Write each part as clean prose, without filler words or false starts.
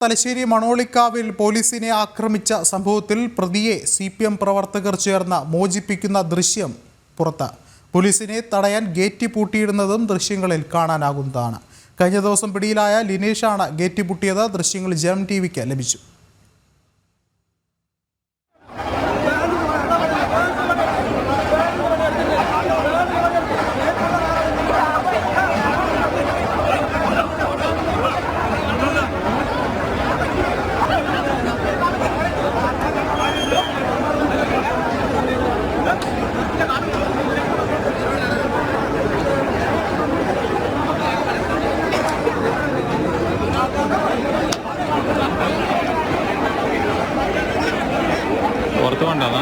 തലശ്ശേരി മണോളിക്കാവിൽ പോലീസിനെ ആക്രമിച്ച സംഭവത്തിൽ പ്രതിയെ CPM പ്രവർത്തകർ ചേർന്ന് മോചിപ്പിക്കുന്ന ദൃശ്യം പുറത്ത്. പോലീസിനെ തടയാൻ ഗേറ്റ് പൂട്ടിയിടുന്നതും ദൃശ്യങ്ങളിൽ കാണാനാകുന്നതാണ്. കഴിഞ്ഞ ദിവസം പിടിയിലായ ലിനേഷാണ് ഗേറ്റ് പൂട്ടിയത്. ദൃശ്യങ്ങൾ ജനം TVക്ക് ലഭിച്ചു. പുറത്ത് കൊണ്ടാണ്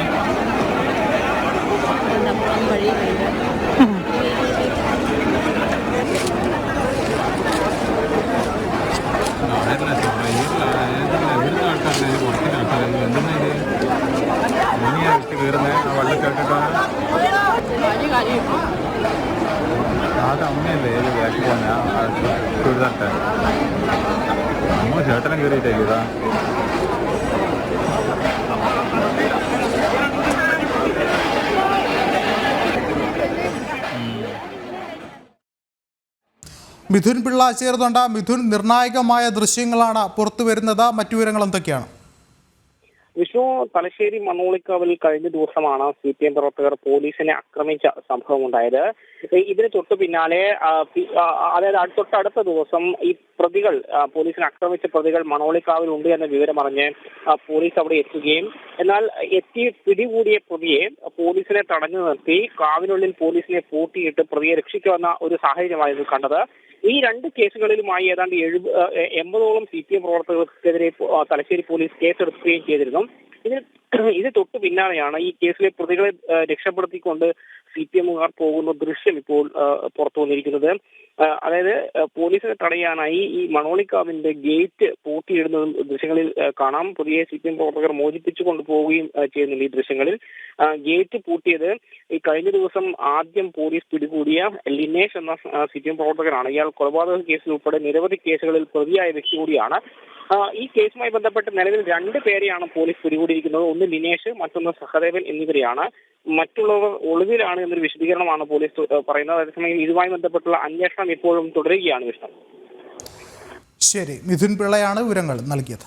അത് അമ്മയല്ലേ ഏത് ബാക്കി പോന്നെ ചുരിദാട്ടെ അമ്മ ചേട്ടനും കയറിയിട്ടേക്കാ. മിഥുൻ പിള്ള ചേർന്നുണ്ട്. മിഥുൻ, നിർണായകമായ ദൃശ്യങ്ങളാണ് പുറത്തു വരുന്നത്. മറ്റു വിവരങ്ങൾ എന്തൊക്കെയാണ്? വിഷ്ണു, തലശ്ശേരി മണോളിക്കാവിൽ കഴിഞ്ഞ ദിവസമാണ് CPM പ്രവർത്തകർ പോലീസിനെ ആക്രമിച്ച സംഭവം ഉണ്ടായത്. ഇതിന് തൊട്ടു പിന്നാലെ അതായത് തൊട്ടടുത്ത ദിവസം ഈ പ്രതികൾ, പോലീസിനെ ആക്രമിച്ച പ്രതികൾ മണോളിക്കാവിൽ ഉണ്ട് എന്ന വിവരമറിഞ്ഞ് പോലീസ് അവിടെ എത്തുകയും എന്നാൽ പിടികൂടിയ പ്രതിയെ പോലീസിനെ തടഞ്ഞു നിർത്തി കാവിനുള്ളിൽ പോലീസിനെ പൂട്ടിയിട്ട് പ്രതിയെ രക്ഷിക്കുമെന്ന ഒരു സാഹചര്യമായിരുന്നു കണ്ടത്. ഈ രണ്ട് കേസുകളിലുമായി ഏതാണ്ട് 80ഓളം CPM പ്രവർത്തകർക്കെതിരെ തലശ്ശേരി പോലീസ് കേസെടുക്കുകയും ചെയ്തിരുന്നു. ഇത് തൊട്ടു പിന്നാലെയാണ് ഈ കേസിലെ പ്രതികളെ രക്ഷപ്പെടുത്തിക്കൊണ്ട് CPMകാർ പോകുന്ന ദൃശ്യം ഇപ്പോൾ പുറത്തു വന്നിരിക്കുന്നത്. അതായത് പോലീസിനെ തടയാനായി ഈ മണോളിക്കാവിന്റെ ഗേറ്റ് പൂട്ടിയിടുന്നതും ദൃശ്യങ്ങളിൽ കാണാം. പ്രതിയെ CPM പ്രവർത്തകർ മോചിപ്പിച്ചു കൊണ്ടുപോവുകയും ചെയ്യുന്നുണ്ട്. ഈ ദൃശ്യങ്ങളിൽ ഗേറ്റ് പൂട്ടിയത് ഈ കഴിഞ്ഞ ദിവസം ആദ്യം പോലീസ് പിടികൂടിയ ലിനേഷ് എന്ന CPM പ്രവർത്തകനാണ്. ഇയാൾ കൊലപാതക കേസിൽ ഉൾപ്പെടെ നിരവധി കേസുകളിൽ പ്രതിയായ വ്യക്തി കൂടിയാണ്. ഈ കേസുമായി ബന്ധപ്പെട്ട് നിലവിൽ 2 പേരെയാണ് പോലീസ് പിടികൂടിയിരിക്കുന്നത്. ഒന്ന് ലിനേഷ്, മറ്റൊന്ന് സഹദേവൻ എന്നിവരെയാണ്. മറ്റുള്ളവർ ഒളിവിലാണ് എന്നൊരു വിശദീകരണമാണ് പോലീസ് പറയുന്നത്. അതേസമയം ഇതുമായി ബന്ധപ്പെട്ടുള്ള അന്വേഷണം ഇപ്പോഴും തുടരുകയാണ്. വിഷ്ണു, ശരി, മിഥുൻ പിള്ളയാണ് വിവരങ്ങൾ നൽകിയത്.